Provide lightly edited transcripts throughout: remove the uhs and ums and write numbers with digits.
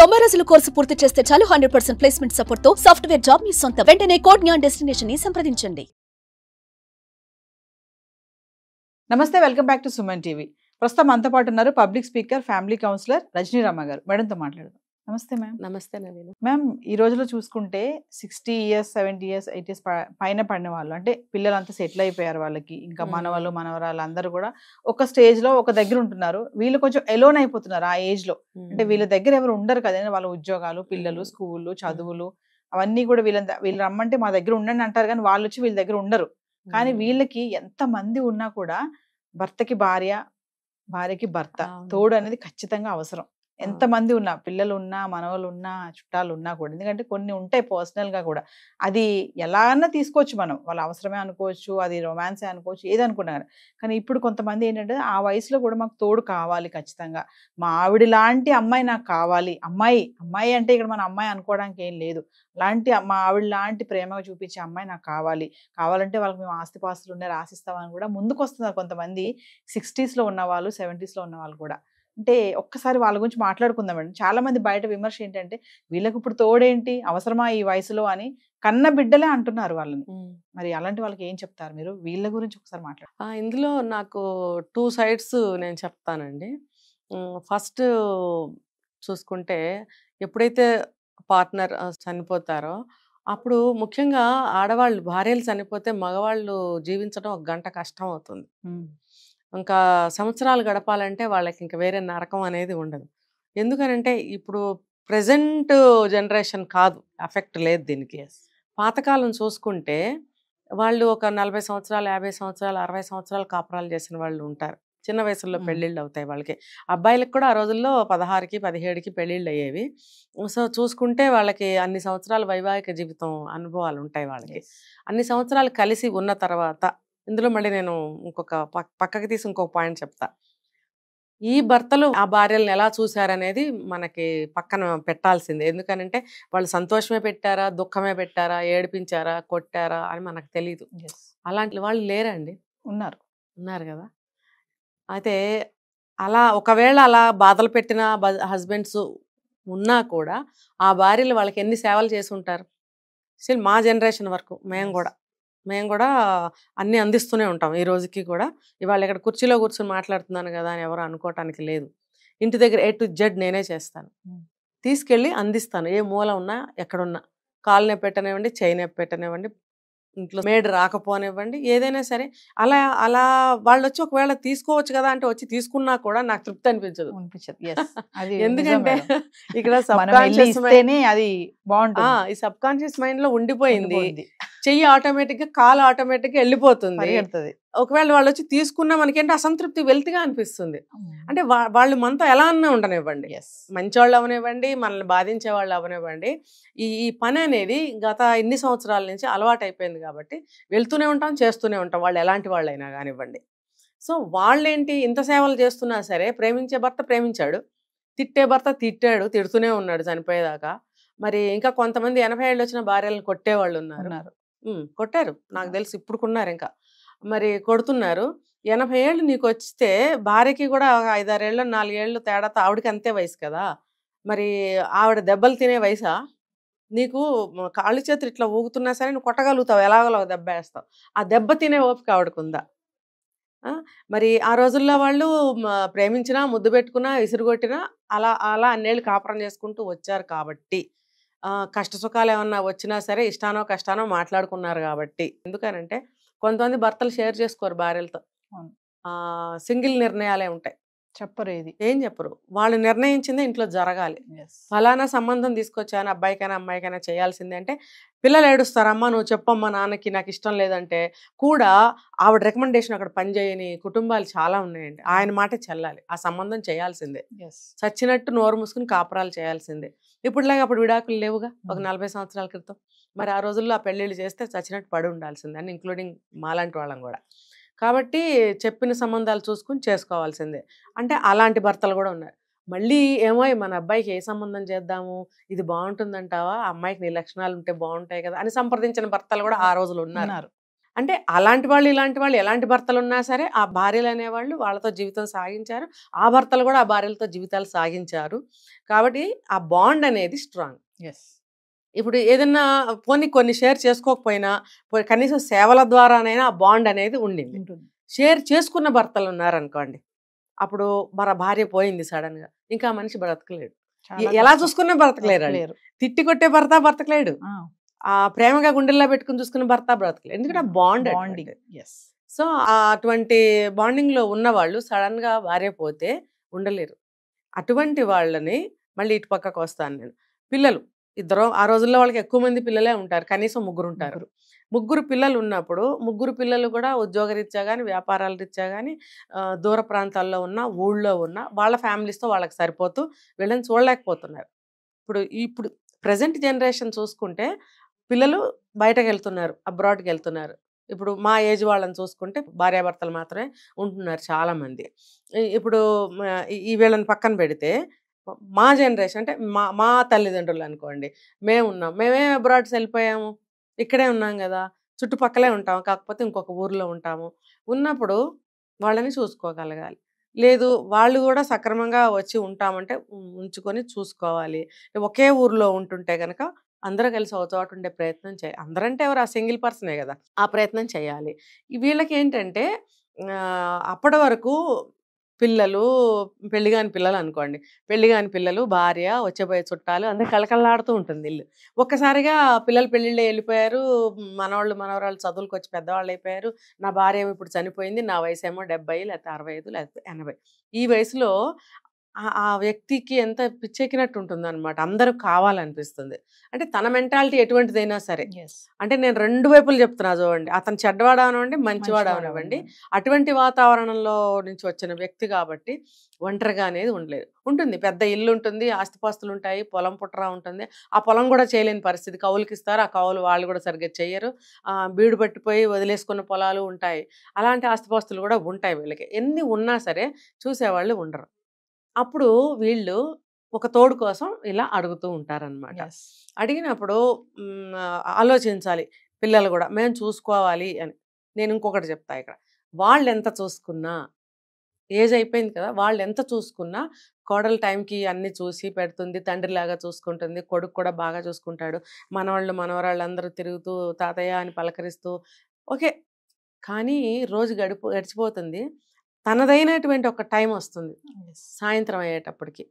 90 రోజుల కోర్సు పూర్తి చేస్తే చాలు 100% ప్లేస్మెంట్ సపోర్ట్ తో సాఫ్ట్వేర్ జాబ్ మీ సొంతం. వెంటనే కోడ్ జ్ఞాన్ డెస్టినేషన్ ని సంప్రదించండి. నమస్తే, welcome back to Suman TV. ప్రస్తుతం మనతో పాటు ఉన్నారు పబ్లిక్ స్పీకర్, ఫ్యామిలీ కౌన్సిలర్ రజనీరామ గారు. మేడంతో మాట్లాడదాం. నమస్తే మ్యామ్. నమస్తే నవీన. మ్యామ్, ఈ రోజులో చూసుకుంటే 60 years 70 years 80 years పైన పడిన వాళ్ళు, అంటే పిల్లలంతా సెటిల్ అయిపోయారు, వాళ్ళకి ఇంకా మనవాళ్ళు మనవరాళ్ళు అందరూ కూడా ఒక స్టేజ్ లో ఒక దగ్గర ఉంటున్నారు. వీళ్ళు కొంచెం ఎలోన్ అయిపోతున్నారు ఆ ఏజ్ లో. అంటే వీళ్ళ దగ్గర ఎవరు ఉండరు కదా, వాళ్ళ ఉద్యోగాలు, పిల్లలు, స్కూళ్ళు, చదువులు అవన్నీ కూడా వీళ్ళు రమ్మంటే మా దగ్గర ఉండండి అంటారు, కానీ వాళ్ళు వచ్చి వీళ్ళ దగ్గర ఉండరు. కానీ వీళ్ళకి ఎంత మంది ఉన్నా కూడా భర్తకి భార్య, భార్యకి భర్త తోడు అనేది ఖచ్చితంగా అవసరం. ఎంత మంది ఉన్నా, పిల్లలు ఉన్నా, మనవలు ఉన్నా, చుట్టాలు ఉన్నా కూడా. ఎందుకంటే కొన్ని ఉంటాయి పర్సనల్ గా కూడా, అది ఎలా అన్నా తీసుకోవచ్చు మనం, వాళ్ళ అవసరమే అనుకోవచ్చు, అది రొమాన్సే అనుకోవచ్చు, ఏది అనుకున్నారు. కానీ ఇప్పుడు కొంతమంది ఏంటంటే ఆ వయసులో కూడా మాకు తోడు కావాలి ఖచ్చితంగా, మా ఆవిడ లాంటి అమ్మాయి నాకు కావాలి. అమ్మాయి అంటే ఇక్కడ మన అమ్మాయి అనుకోవడానికి ఏం లేదు, అలాంటి మా ఆవిడ లాంటి ప్రేమగా చూపించే అమ్మాయి నాకు కావాలంటే వాళ్ళకి మేము ఆస్తిపాస్తులు ఉన్నాయి రాసిస్తామని కూడా ముందుకు వస్తున్నారు కొంతమంది. 60s లో ఉన్న వాళ్ళు, 70s లో ఉన్న వాళ్ళు కూడా. అంటే ఒక్కసారి వాళ్ళ గురించి మాట్లాడుకుందామండి. చాలా మంది బయట విమర్శ ఏంటంటే వీళ్ళకి ఇప్పుడు తోడేంటి, అవసరమా ఈ వయసులో అని కన్న బిడ్డలే అంటున్నారు వాళ్ళని. మరి అలాంటి వాళ్ళకి ఏం చెప్తారు మీరు? వీళ్ళ గురించి ఒకసారి మాట్లాడు. ఇందులో నాకు 2 sides నేను చెప్తానండి. ఫస్ట్ చూసుకుంటే, ఎప్పుడైతే పార్ట్నర్ చనిపోతారో అప్పుడు ముఖ్యంగా ఆడవాళ్ళు, భార్యలు చనిపోతే మగవాళ్ళు జీవించడం 1 గంట కష్టం అవుతుంది. ఇంకా సంవత్సరాలు గడపాలంటే వాళ్ళకి ఇంకా వేరే నరకం అనేది ఉండదు. ఎందుకనంటే ఇప్పుడు ప్రెజెంట్ జనరేషన్ కాదు, ఎఫెక్ట్ లేదు దీనికి. పాతకాలం చూసుకుంటే వాళ్ళు ఒక 40 సంవత్సరాలు, 50 సంవత్సరాలు, 60 సంవత్సరాలు కాపురాలు చేసిన వాళ్ళు ఉంటారు. చిన్న వయసులో పెళ్ళిళ్ళు అవుతాయి వాళ్ళకి. అబ్బాయిలకు కూడా ఆ రోజుల్లో 16కి 17కి పెళ్ళిళ్ళు అయ్యేవి. సో చూసుకుంటే వాళ్ళకి అన్ని సంవత్సరాల వైవాహిక జీవితం అనుభవాలు ఉంటాయి వాళ్ళకి. అన్ని సంవత్సరాలు కలిసి ఉన్న తర్వాత, ఇందులో మళ్ళీ నేను ఇంకొక పక్కకి తీసి ఇంకొక పాయింట్ చెప్తా. ఈ భర్తలు ఆ భార్యలను ఎలా చూశారనేది మనకి పక్కన పెట్టాల్సిందే. ఎందుకనంటే వాళ్ళు సంతోషమే పెట్టారా, దుఃఖమే పెట్టారా, ఏడిపించారా, కొట్టారా అని మనకు తెలీదు. అలాంటి వాళ్ళు లేరండి, ఉన్నారు కదా. అయితే ఒకవేళ అలా బాధలు పెట్టిన హస్బెండ్స్ ఉన్నా కూడా ఆ భార్యలు వాళ్ళకి ఎన్ని సేవలు చేసి ఉంటారు. స్టిల్ మా జనరేషన్ వరకు మేము కూడా అన్నీ అందిస్తూనే ఉంటాం ఈ రోజుకి కూడా. ఇవాళ ఇక్కడ కుర్చీలో కూర్చొని మాట్లాడుతున్నాను కదా అని ఎవరు అనుకోవటానికి లేదు. ఇంటి దగ్గర A to Z నేనే చేస్తాను, తీసుకెళ్ళి అందిస్తాను. ఏ మూల ఉన్నా, ఎక్కడున్నా, కాలు నొప్పి పెట్టనివ్వండి, చేయి నొప్పి పెట్టనివ్వండి, ఇంట్లో మేడ్ రాకపోనివ్వండి, ఏదైనా సరే. అలా వాళ్ళు వచ్చి ఒకవేళ తీసుకోవచ్చు కదా అంటే వచ్చి తీసుకున్నా కూడా నాకు తృప్తి అనిపించదు. ఎందుకంటే ఇక్కడ ఈ సబ్ కాన్షియస్ మైండ్ లో ఉండిపోయింది. చెయ్యి ఆటోమేటిక్ గా, కాలు ఆటోమేటిక్ గా వెళ్ళిపోతుంది. ఒకవేళ వాళ్ళు వచ్చి తీసుకున్నా మనకేంటి అసంతృప్తి, వెల్తిగా అనిపిస్తుంది. అంటే వాళ్ళు మనతో ఎలా అన్నా ఉండనివ్వండి, మంచివాళ్ళు అవనివ్వండి, మనల్ని బాధించే వాళ్ళు అవనివ్వండి, ఈ పని అనేది గత ఇన్ని సంవత్సరాల నుంచి అలవాటు అయిపోయింది కాబట్టి వెళ్తూనే ఉంటాం, చేస్తూనే ఉంటాం, వాళ్ళు ఎలాంటి వాళ్ళైనా కానివ్వండి. సో వాళ్ళేంటి, ఇంత సేవలు చేస్తున్నా సరే ప్రేమించే భర్త ప్రేమించాడు, తిట్టే భర్త తిట్టాడు, తిడుతూనే ఉన్నాడు చనిపోయేదాకా. మరి ఇంకా కొంతమంది 80 ఏళ్ళు వచ్చిన భార్యలను కొట్టేవాళ్ళు ఉన్నారు. కొట్టారు, నాకు తెలిసి ఇప్పుడుకున్నారు, ఇంకా మరి కొడుతున్నారు. 80 ఏళ్ళు నీకు వస్తే భార్యకి కూడా 5-6 ఏళ్ళు 4 ఏళ్ళు తేడాతో ఆవిడకి అంతే వయసు కదా. మరి ఆవిడ దెబ్బలు తినే వయసా? నీకు కాళ్ళు చేతులు ఇట్లా ఊగుతున్నా సరే నువ్వు కొట్టగలుగుతావు, ఎలాగోలా దెబ్బ వేస్తావు. ఆ దెబ్బ తినే ఓపిక ఆవిడకుందా? మరి ఆ రోజుల్లో వాళ్ళు ప్రేమించినా, ముద్దు పెట్టుకున్నా, విసురుగొట్టినా అలా అన్నేళ్ళు కాపురం చేసుకుంటూ వచ్చారు కాబట్టి, కష్ట సుఖాలు ఏమన్నా వచ్చినా సరే ఇష్టానో కష్టానో మాట్లాడుకున్నారు కాబట్టి. ఎందుకనంటే కొంతమంది భర్తలు షేర్ చేసుకోరు భార్యలతో, సింగిల్ నిర్ణయాలే ఉంటాయి, ఏం చెప్పరు. వాళ్ళు నిర్ణయించిందే ఇంట్లో జరగాలి. ఫలానా సంబంధం తీసుకొచ్చాను, అబ్బాయికైనా అమ్మాయికైనా చేయాల్సిందే అంటే పిల్లలు ఏడుస్తారమ్మా, నువ్వు చెప్పమ్మా నాన్నకి, నాకు ఇష్టం లేదంటే కూడా ఆవిడ రికమెండేషన్ అక్కడ పనిచేయని కుటుంబాలు చాలా ఉన్నాయండి. ఆయన మాట చెల్లాలి, ఆ సంబంధం చేయాల్సిందే, చచ్చినట్టు నోరు మూసుకుని కాపురాలు చేయాల్సిందే. ఇప్పుడులాగా అప్పుడు విడాకులు లేవుగా, ఒక 40 సంవత్సరాల క్రితం. మరి ఆ రోజుల్లో ఆ పెళ్ళిళ్ళు చేస్తే చచ్చినట్టు పడి ఉండాల్సిందే, అని ఇంక్లూడింగ్ మాలాంటి వాళ్ళం కూడా. కాబట్టి చెప్పిన సంబంధాలు చూసుకుని చేసుకోవాల్సిందే. అంటే అలాంటి భర్తలు కూడా ఉన్నారు. మళ్ళీ ఏమో మన అబ్బాయికి ఏ సంబంధం చేద్దాము, ఇది బాగుంటుందంటావా, అమ్మాయికి నీ లక్షణాలు ఉంటే బాగుంటాయి కదా అని సంప్రదించిన భర్తలు కూడా ఆ రోజులు ఉన్నారు. అంటే అలాంటి వాళ్ళు ఇలాంటి వాళ్ళు ఎలాంటి భర్తలు ఉన్నా సరే ఆ భార్యలు అనేవాళ్ళు వాళ్ళతో జీవితం సాగించారు, ఆ భర్తలు కూడా ఆ భార్యలతో జీవితాలు సాగించారు. కాబట్టి ఆ బాండ్ అనేది స్ట్రాంగ్. ఇప్పుడు ఏదన్నా కొన్ని షేర్ చేసుకోకపోయినా కనీసం సేవల ద్వారానైనా ఆ బాండ్ అనేది ఉండింది. షేర్ చేసుకున్న భర్తలు ఉన్నారనుకోండి, అప్పుడు మన భార్య పోయింది సడన్ గా, ఇంకా ఆ మనిషి బ్రతకలేడు. ఎలా చూసుకున్నా బ్రతకలేరు. తిట్టి కొట్టే భర్త బ్రతకలేడు, ఆ ప్రేమగా గుండెల్లో పెట్టుకుని చూసుకున్న భర్త బ్రతకలేడు. ఎందుకంటే ఆ బాండింగ్. సో అటువంటి బాండింగ్ లో ఉన్న వాళ్ళు సడన్ గా భార్య పోతే ఉండలేరు. అటువంటి వాళ్ళని మళ్ళీ ఇటు పక్కకు వస్తాను నేను. పిల్లలు ఇద్దరు, ఆ రోజుల్లో వాళ్ళకి ఎక్కువ మంది పిల్లలే ఉంటారు, కనీసం 3 ఉంటారు. 3 పిల్లలు ఉన్నప్పుడు 3 పిల్లలు కూడా ఉద్యోగరీత్యా కానీ వ్యాపారాల రీత్యా కానీ దూర ప్రాంతాల్లో ఉన్న ఊళ్ళో ఉన్న వాళ్ళ ఫ్యామిలీస్తో వాళ్ళకి సరిపోతూ వీళ్ళని చూడలేకపోతున్నారు. ఇప్పుడు ప్రజెంట్ జనరేషన్ చూసుకుంటే పిల్లలు బయటకు వెళ్తున్నారు, అబ్రాడ్కి వెళ్తున్నారు. ఇప్పుడు మా ఏజ్ వాళ్ళని చూసుకుంటే భార్యాభర్తలు మాత్రమే ఉంటున్నారు చాలామంది. ఇప్పుడు ఈ వీళ్ళని పక్కన పెడితే మా జనరేషన్ అంటే మా తల్లిదండ్రులు అనుకోండి, మేమే అబ్రాడ్స్ వెళ్ళిపోయాము, ఇక్కడే ఉన్నాం కదా, చుట్టుపక్కలే ఉంటాము, కాకపోతే ఇంకొక ఊర్లో ఉంటాము. ఉన్నప్పుడు వాళ్ళని చూసుకోగలగాలి. లేదు వాళ్ళు కూడా సక్రమంగా వచ్చి ఉంటామంటే ఉంచుకొని చూసుకోవాలి. ఒకే ఊర్లో ఉంటుంటే కనుక అందరూ కలిసి ఒక చోట ఉండే ప్రయత్నం చేయాలి. అందరంటే ఎవరు, ఆ సింగిల్ పర్సనే కదా, ఆ ప్రయత్నం చేయాలి. వీళ్ళకి ఏంటంటే అప్పటి వరకు పిల్లలు, పెళ్లిగాని పిల్లలు అనుకోండి, పెళ్లిగాని పిల్లలు, భార్య, వచ్చేపోయే చుట్టాలు, అందరూ కళకళలాడుతూ ఉంటుంది ఇల్లు. ఒక్కసారిగా పిల్లలు పెళ్ళిళ్ళే వెళ్ళిపోయారు, మనవాళ్ళు మనవరాళ్ళు చదువులకు వచ్చి పెద్దవాళ్ళు అయిపోయారు, నా భార్య ఇప్పుడు చనిపోయింది, నా వయసు ఏమో 70 లేకపోతే 65 లేకపోతే 80. ఈ వయసులో ఆ వ్యక్తికి ఎంత పిచ్చెక్కినట్టు ఉంటుంది అనమాట. అందరూ కావాలనిపిస్తుంది. అంటే తన మెంటాలిటీ ఎటువంటిదైనా సరే, అంటే నేను 2 వైపులు చెప్తున్నా చూడండి, అతను చెడ్డవాడు అవనివ్వండి, మంచివాడు అవనివ్వండి, అటువంటి వాతావరణంలో నుంచి వచ్చిన వ్యక్తి కాబట్టి ఒంటరిగా అనేది ఉంటుంది. పెద్ద ఇల్లు ఉంటుంది, ఆస్తిపాస్తులు ఉంటాయి, పొలం పుట్రా ఉంటుంది, ఆ పొలం కూడా చేయలేని పరిస్థితి, కౌలుకి ఇస్తారు, ఆ కౌలు వాళ్ళు కూడా సరిగ్గా చెయ్యరు, బీడు పట్టిపోయి వదిలేసుకున్న పొలాలు ఉంటాయి, అలాంటి ఆస్తిపాస్తులు కూడా ఉంటాయి. వీళ్ళకి ఎన్ని ఉన్నా సరే చూసేవాళ్ళు ఉండరు. అప్పుడు వీళ్ళు ఒక తోడు కోసం ఇలా అడుగుతూ ఉంటారనమాట. అడిగినప్పుడు ఆలోచించాలి పిల్లలు కూడా, మేము చూసుకోవాలి అని. నేను ఇంకొకటి చెప్తా ఇక్కడ, వాళ్ళు ఎంత చూసుకున్నా, ఏజ్ అయిపోయింది కదా, వాళ్ళు ఎంత చూసుకున్నా కోడలు టైంకి అన్ని చూసి పెడుతుంది, తండ్రిలాగా చూసుకుంటుంది, కొడుకు కూడా బాగా చూసుకుంటాడు, మనవాళ్ళు మనవరాళ్ళు అందరూ తిరుగుతూ తాతయ్య అని పలకరిస్తూ ఓకే. కానీ రోజు గడిచిపోతుంది, తనదైనటువంటి ఒక టైం వస్తుంది సాయంత్రం అయ్యేటప్పటికి,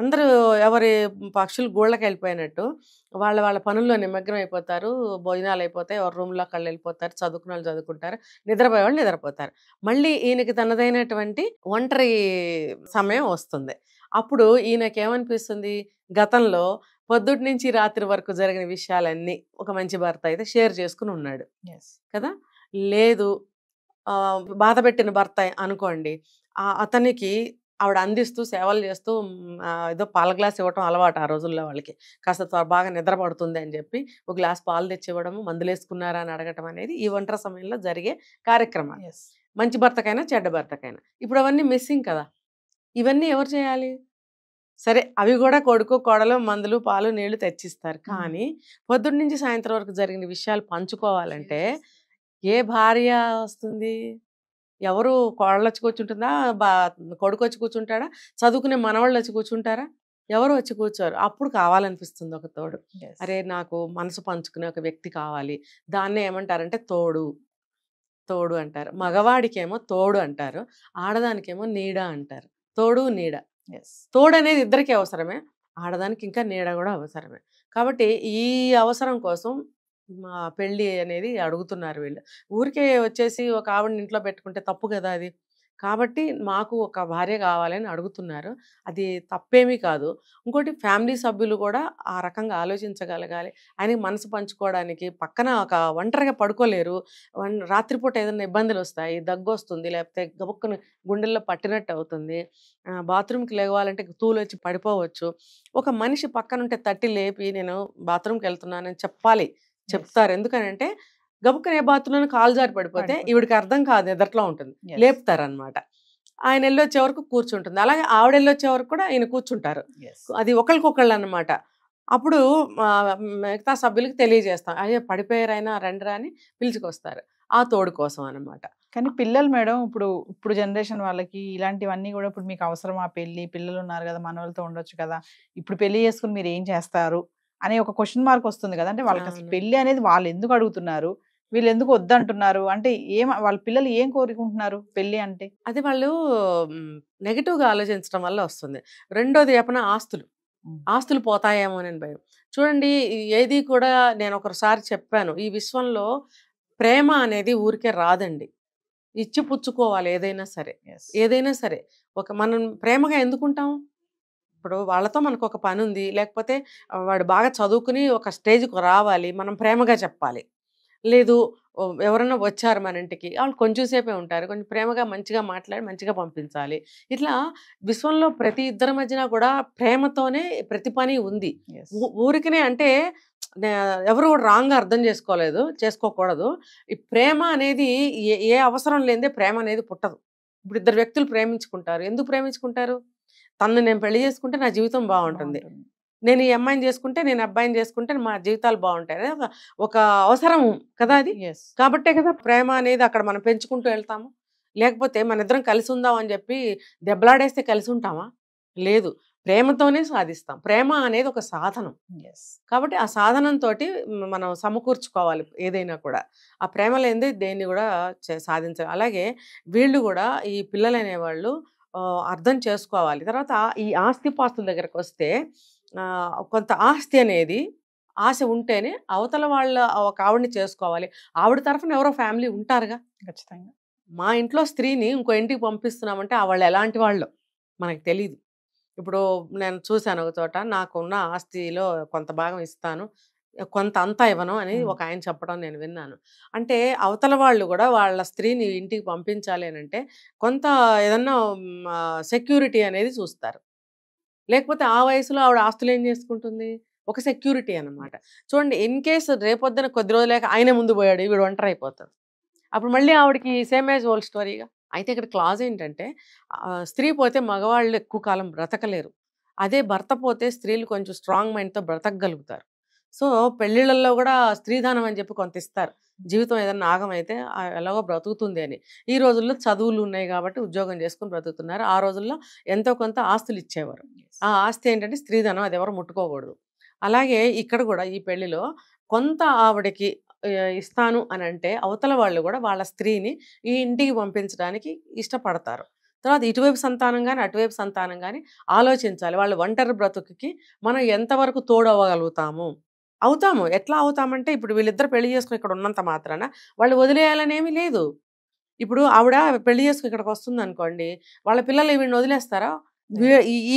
అందరూ ఎవరి పక్షులు గూళ్ళకి వెళ్ళిపోయినట్టు వాళ్ళ పనుల్లో నిమగ్నం అయిపోతారు, భోజనాలు అయిపోతాయి, ఎవరి రూమ్లో కళ్ళు వెళ్ళిపోతారు, చదువుకున్న వాళ్ళు చదువుకుంటారు, నిద్రపోయే వాళ్ళు నిద్రపోతారు. మళ్ళీ ఈయనకి తనదైనటువంటి ఒంటరి సమయం వస్తుంది. అప్పుడు ఈయనకేమనిపిస్తుంది, గతంలో పొద్దుటి నుంచి రాత్రి వరకు జరిగిన విషయాలన్నీ ఒక మంచి భర్త అయితే షేర్ చేసుకుని ఉన్నాడు కదా, లేదు బాధ పెట్టిన భర్త అనుకోండి, అతనికి ఆవిడ అందిస్తూ సేవలు చేస్తూ ఏదో పాల గ్లాస్ ఇవ్వటం అలవాటు ఆ రోజుల్లో వాళ్ళకి, కాస్త బాగా నిద్ర పడుతుంది అని చెప్పి ఒక గ్లాస్ పాలు తెచ్చి ఇవ్వడము, మందులు వేసుకున్నారా అని అడగటం అనేది ఈ ఒంటరి సమయంలో జరిగే కార్యక్రమాలు, మంచి భర్తకైనా చెడ్డ భర్తకైనా. ఇప్పుడు అవన్నీ మిస్సింగ్ కదా, ఇవన్నీ ఎవరు చేయాలి? సరే అవి కూడా కొడుకు కోడలు మందులు పాలు నీళ్లు తెచ్చిస్తారు, కానీ పొద్దున్న నుంచి సాయంత్రం వరకు జరిగిన విషయాలు పంచుకోవాలంటే ఏ భార్య వస్తుంది? ఎవరు? కోడలు వచ్చి కూర్చుంటుందా, కొడుకు వచ్చి కూర్చుంటాడా, చదువుకునే మనవాళ్ళు వచ్చి కూర్చుంటారా? ఎవరు వచ్చి కూర్చోరు. అప్పుడు కావాలనిపిస్తుంది ఒక తోడు. అరే నాకు మనసు పంచుకునే ఒక వ్యక్తి కావాలి, దాన్నే ఏమంటారంటే తోడు అంటారు. మగవాడికేమో తోడు అంటారు, ఆడదానికేమో నీడ అంటారు. తోడు నీడ, తోడు అనేది ఇద్దరికీ అవసరమే, ఆడదానికి ఇంకా నీడ కూడా అవసరమే. కాబట్టి ఈ అవసరం కోసం పెళ్ళి అనేది అడుగుతున్నారు వీళ్ళు. ఊరికే వచ్చేసి ఒక ఆవిడని ఇంట్లో పెట్టుకుంటే తప్పు కదా అది. కాబట్టి మాకు ఒక భార్య కావాలని అడుగుతున్నారు, అది తప్పేమీ కాదు. ఇంకోటి ఫ్యామిలీ సభ్యులు కూడా ఆ రకంగా ఆలోచించగలగాలి. ఆయనకి మనసు పంచుకోవడానికి పక్కన ఒక ఒంటరిగా పడుకోలేరు, రాత్రిపూట ఏదైనా ఇబ్బందులు వస్తాయి, దగ్గు వస్తుంది, లేకపోతే గబుక్కుని గుండెల్లో పట్టినట్టు అవుతుంది, బాత్రూమ్కి లేవాలంటే తూలు వచ్చి పడిపోవచ్చు. ఒక మనిషి పక్కనుంటే తట్టి లేపి నేను బాత్రూమ్కి వెళ్తున్నానని చెప్తారు. ఎందుకనంటే గబుక్కనే బాత్రూంలో కాలు జారి పడిపోతే ఈవిడికి అర్థం కాదు, ఎదట్లో ఉంటుంది, లేపుతారనమాట. ఆయన వెళ్ళొచ్చే వరకు కూర్చుంటుంది, అలాగే ఆవిడ వెళ్ళొచ్చే వరకు కూడా ఆయన కూర్చుంటారు. అది ఒకరికొకళ్ళు అనమాట. అప్పుడు మిగతా సభ్యులకి తెలియజేస్తాం, అయ్యో పడిపోయారైనా రండిరా అని పిలుచుకొస్తారు. ఆ తోడు కోసం అన్నమాట. కానీ పిల్లలు మేడం ఇప్పుడు జనరేషన్ వాళ్ళకి ఇలాంటివన్నీ కూడా ఇప్పుడు మీకు అవసరమా పెళ్లి, పిల్లలు ఉన్నారు కదా, మనవలతో ఉండొచ్చు కదా, ఇప్పుడు పెళ్లి చేసుకుని మీరు ఏం చేస్తారు అనే ఒక క్వశ్చన్ మార్క్ వస్తుంది కదా. అంటే వాళ్ళకి అసలు అవును. పెళ్లి అనేది వాళ్ళు ఎందుకు అడుగుతున్నారు, వీళ్ళు ఎందుకు వద్దంటున్నారు, అంటే వాళ్ళ పిల్లలు ఏం కోరుకుంటున్నారు పెళ్లి అంటే? అది వాళ్ళు నెగెటివ్గా ఆలోచించడం వల్ల వస్తుంది. రెండోది ఏపన ఆస్తులు. ఆస్తులు పోతాయేమో అని భయం. చూడండి, ఏది కూడా నేను ఒకసారి చెప్పాను, ఈ విశ్వంలో ప్రేమ అనేది ఊరికే రాదండి. ఇచ్చి పుచ్చుకోవాలి ఏదైనా సరే. ఏదైనా సరే మనం ప్రేమగా ఎందుకుంటాం? ఇప్పుడు వాళ్ళతో మనకు ఒక పని ఉంది, లేకపోతే వాడు బాగా చదువుకుని ఒక స్టేజ్కి రావాలి, మనం ప్రేమగా చెప్పాలి. లేదు ఎవరైనా వచ్చారు మన ఇంటికి, వాళ్ళు కొంచెం సేపే ఉంటారు, కొంచెం ప్రేమగా మంచిగా మాట్లాడి మంచిగా పంపించాలి. ఇట్లా విశ్వంలో ప్రతి ఇద్దరి మధ్యన కూడా ప్రేమతోనే ప్రతి పని ఉంది. ఊరికనే అంటే ఎవరు కూడా రాంగ్గా అర్థం చేసుకోకూడదు. ఈ ప్రేమ అనేది ఏ అవసరం లేదే ప్రేమ అనేది పుట్టదు. ఇప్పుడు ఇద్దరు వ్యక్తులు ప్రేమించుకుంటారు, ఎందుకు ప్రేమించుకుంటారు? తనను నేను పెళ్లి చేసుకుంటే నా జీవితం బాగుంటుంది, నేను ఈ అమ్మాయిని చేసుకుంటే, నేను అబ్బాయిని చేసుకుంటే మా జీవితాలు బాగుంటాయి అనేది ఒక అవసరం కదా అది. కాబట్టే కదా ప్రేమ అనేది అక్కడ మనం పెంచుకుంటూ వెళ్తాము. లేకపోతే మన ఇద్దరం కలిసి ఉందాం అని చెప్పి దెబ్బలాడేస్తే కలిసి ఉంటామా? లేదు, ప్రేమతోనే సాధిస్తాం. ప్రేమ అనేది ఒక సాధనం. కాబట్టి ఆ సాధనంతో మనం సమకూర్చుకోవాలి ఏదైనా కూడా. ఆ ప్రేమ లేనిదే దేన్ని కూడా సాధించాలి. అలాగే వీళ్ళు కూడా, ఈ పిల్లలు అనేవాళ్ళు అర్థం చేసుకోవాలి. తర్వాత ఈ ఆస్తిపాస్తుల దగ్గరకు వస్తే, కొంత ఆస్తి అనేది ఆశ ఉంటేనే అవతల వాళ్ళ ఒక ఆవిడని చేసుకోవాలి. ఆవిడ తరఫున ఎవరో ఫ్యామిలీ ఉంటారుగా ఖచ్చితంగా. మా ఇంట్లో స్త్రీని ఇంకో ఇంటికి పంపిస్తున్నామంటే వాళ్ళు ఎలాంటి వాళ్ళు మనకు తెలియదు. ఇప్పుడు నేను చూశాను ఒక చోట, నాకున్న ఆస్తిలో కొంత భాగం ఇస్తాను, కొంత అంతా ఇవ్వను అని ఒక ఆయన చెప్పడం నేను విన్నాను. అంటే అవతల వాళ్ళు కూడా వాళ్ళ స్త్రీని ఇంటికి పంపించాలి అని అంటే కొంత ఏదన్నా సెక్యూరిటీ అనేది చూస్తారు. లేకపోతే ఆ వయసులో ఆవిడ ఆస్తులు ఏం చేసుకుంటుంది? ఒక సెక్యూరిటీ అన్నమాట. చూడండి, ఇన్ కేసు రేపొద్దున కొద్ది రోజులేక ఆయనే ముందు పోయాడు, వీడు ఒంటరి అయిపోతాడు. అప్పుడు మళ్ళీ ఆవిడకి సేమ్ యాజ్ ఓల్డ్ స్టోరీగా. అయితే ఇక్కడ క్లాజ్ ఏంటంటే, స్త్రీ పోతే మగవాళ్ళు ఎక్కువ కాలం బ్రతకలేరు. అదే భర్త పోతే స్త్రీలు కొంచెం స్ట్రాంగ్ మైండ్తో బ్రతకగలుగుతారు. సో పెళ్ళిళ్ళల్లో కూడా స్త్రీధనం అని చెప్పి కొంత ఇస్తారు. జీవితం ఏదన్నా ఆగమైతే ఎలాగో బ్రతుకుతుంది అని. ఈ రోజుల్లో చదువులు ఉన్నాయి కాబట్టి ఉద్యోగం చేసుకుని బ్రతుకుతున్నారు. ఆ రోజుల్లో ఎంతో కొంత ఆస్తులు ఇచ్చేవారు. ఆ ఆస్తి ఏంటంటే స్త్రీధనం, అది ఎవరు ముట్టుకోకూడదు. అలాగే ఇక్కడ కూడా ఈ పెళ్లిలో కొంత ఆవిడకి ఇస్తాను అని అంటే అవతల వాళ్ళు కూడా వాళ్ళ స్త్రీని ఈ ఇంటికి పంపించడానికి ఇష్టపడతారు. తర్వాత ఇటువైపు సంతానం కానీ అటువైపు సంతానం కానీ ఆలోచించాలి. వాళ్ళు ఒంటరి బ్రతుకుకి మనం ఎంతవరకు తోడవ్వగలుగుతాము. ఎట్లా అవుతామంటే, ఇప్పుడు వీళ్ళిద్దరు పెళ్లి చేసుకుని ఇక్కడ ఉన్నంత మాత్రాన వాళ్ళు వదిలేయాలనేమి లేదు. ఇప్పుడు ఆవిడ పెళ్లి చేసుకుని ఇక్కడికి వస్తుంది అనుకోండి, వాళ్ళ పిల్లలు ఈవిడిని వదిలేస్తారా?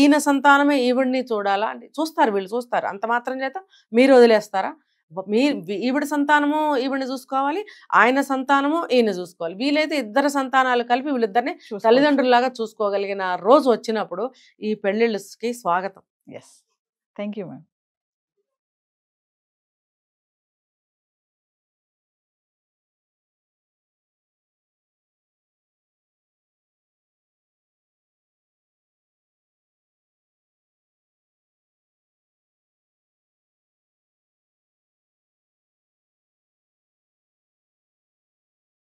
ఈయన సంతానమే ఈవిడిని చూడాలా అంటే చూస్తారు, వీళ్ళు చూస్తారు. అంత మాత్రం చేత మీరు వదిలేస్తారా? ఈవిడ సంతానము ఈవిడిని చూసుకోవాలి, ఆయన సంతానము ఈయన చూసుకోవాలి. వీలైతే ఇద్దరు సంతానాలు కలిపి వీళ్ళిద్దరిని తల్లిదండ్రుల్లాగా చూసుకోగలిగిన రోజు వచ్చినప్పుడు ఈ పెళ్లిళ్ళకి స్వాగతం. Thank you ma'am.